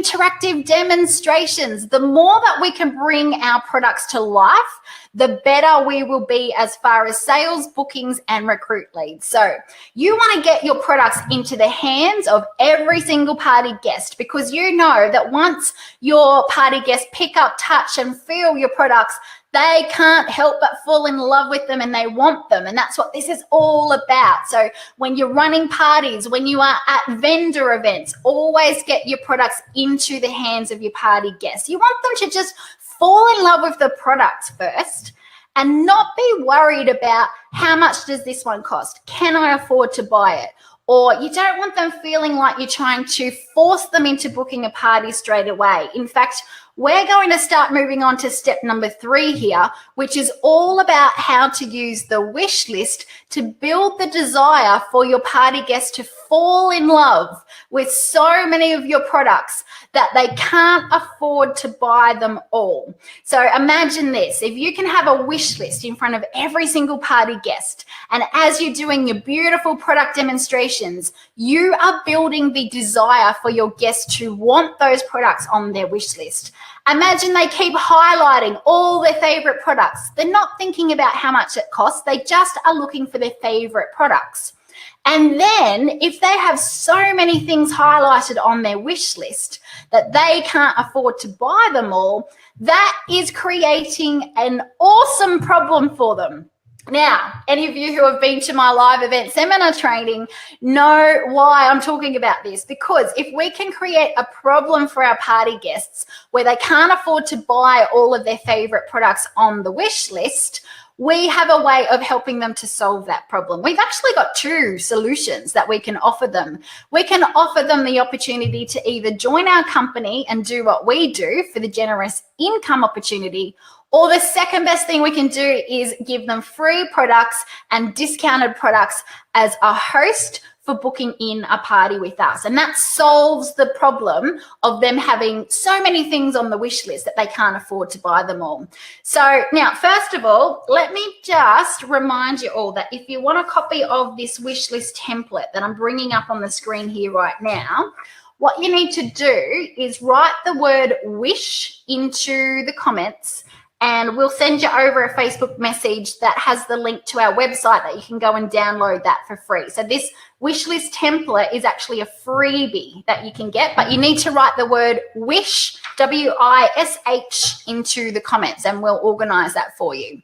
interactive demonstrations. The more that we can bring our products to life, the better we will be as far as sales, bookings, and recruit leads. So you want to get your products into the hands of every single party guest, because you know that once your party guests pick up, touch, and feel your products, they can't help but fall in love with them and they want them. And that's what this is all about. So when you're running parties, when you are at vendor events, always get your products into the hands of your party guests. You want them to just fall in love with the products first and not be worried about how much does this one cost? Can I afford to buy it? Or you don't want them feeling like you're trying to force them into booking a party straight away. In fact, we're going to start moving on to step number 3 here, which is all about how to use the wish list to build the desire for your party guests to fall in love with so many of your products that they can't afford to buy them all. So imagine this: if you can have a wish list in front of every single party guest, and as you're doing your beautiful product demonstrations, you are building the desire for your guests to want those products on their wish list. Imagine they keep highlighting all their favorite products. They're not thinking about how much it costs. They just are looking for their favorite products. And then if they have so many things highlighted on their wish list that they can't afford to buy them all, that is creating an awesome problem for them. Now, any of you who have been to my live event seminar training know why I'm talking about this, because if we can create a problem for our party guests where they can't afford to buy all of their favorite products on the wish list, we have a way of helping them to solve that problem. We've actually got 2 solutions that we can offer them. We can offer them the opportunity to either join our company and do what we do for the generous income opportunity, or the second best thing we can do is give them free products and discounted products as a host for booking in a party with us. And that solves the problem of them having so many things on the wish list that they can't afford to buy them all. So now, first of all, let me just remind you all that if you want a copy of this wish list template that I'm bringing up on the screen here right now, what you need to do is write the word wish into the comments, and we'll send you over a Facebook message that has the link to our website that you can go and download that for free. So this wish list template is actually a freebie that you can get, but you need to write the word wish, W-I-S-H, into the comments, and we'll organize that for you.